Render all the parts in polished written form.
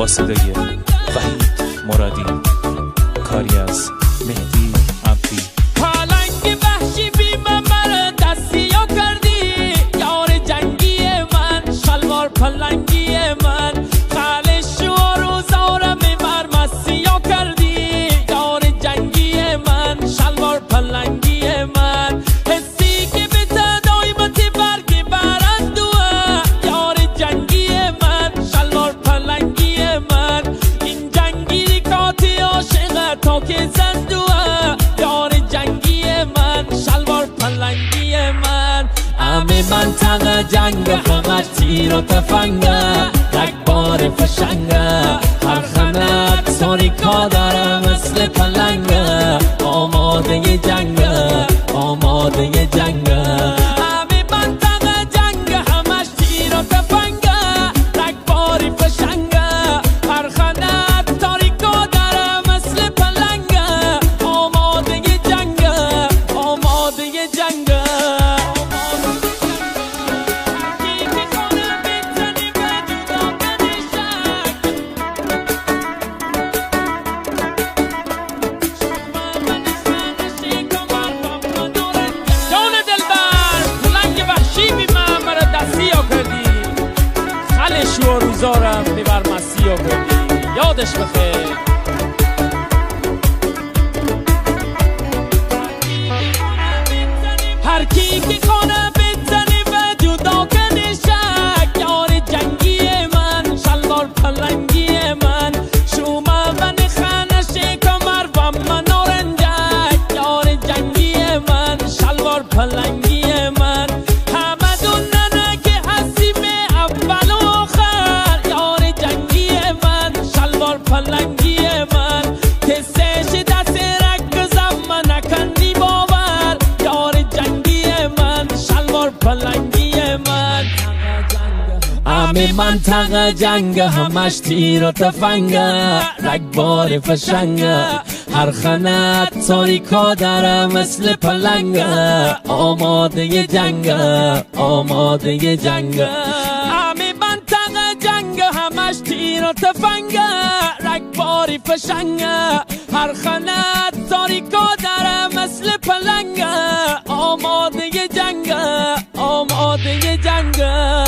با صدای وحید مرادی، کاری از مهدی عبدی. پلنگ وحشی بی من مرا دستیا کردی، یار جنگی من، شلوار پلنگی من، خالش و روزارم بر مسیا کردی، یار جنگی من، شلوار پلنگی من، حسی که به تدایمتی برگی برندوه، یار جنگی من، شلوار پلنگی من، این جنگی کاتی عاشق تا که زندوه، یار جنگی من، شلوار پلنگی من. همه منطقه جنگ فقط تیر و تفنگه، رگبار فشنگه، هر خنت ساریکا داره مثل پلنگه، آماده جنگه، آماده جنگه. همه منطقه جنگ همش تیر و تفنگه، رگبار فشنگه، هر خنت تاریکا داره مثل پلنگه، آماده جنگه، آماده جنگه. و روزارم ببر مسیح کردی، یادش بخیر. هر کی که کنه بزنی و جدا کنه شک، یار جنگی من، شلوار پلنگی من، شومه من خانش کمر و من نارنجک، یار جنگی من، شلوار پلنگی من. همه دوننه که حسیم اول و آخر، یار جنگی من، شلوار پلنگی من، کسش دست رکزم من نکندی باور، یار جنگی من، شلوار پلنگی من. همه منطقه جنگ همش تیر و تفنگه، رگبار فشنگه، هر خنت تاریکا داره مثل پلنگه، آماده جنگه، آماده جنگه. همه منطقه جنگ همش تیر و تفنگه، رگباری فشنگه، هر خنت تاریکا داره مثل پلنگه، آماده جنگه، آماده جنگه.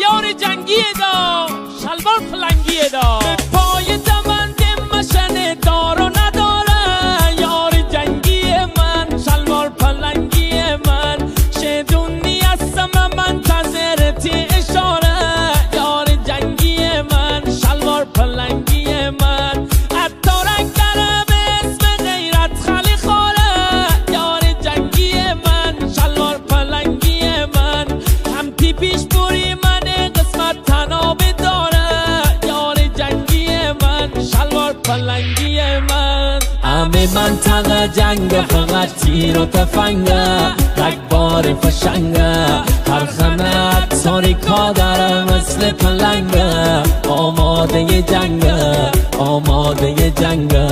یار جنگی دا، شلوار پلنگی دا، به پای دمند مشن دار و نداره، یار جنگی من، شلوار پلنگی من، شدونی هستم منتظرتی اشاره، یار جنگی من، شلوار پلنگی من. حتی رنگ داره به اسم غیرت خالی خوره، یار جنگی من، شلوار پلنگی من، هم تیپیش بوری من تنابه داره، یار جنگی من، شلوار پلنگی من. همه منطقه جنگ فقط تیر و تفنگه، رگبار فشنگه، هر خنت ساریکا داره مثل پلنگه، آماده جنگه، آماده جنگه.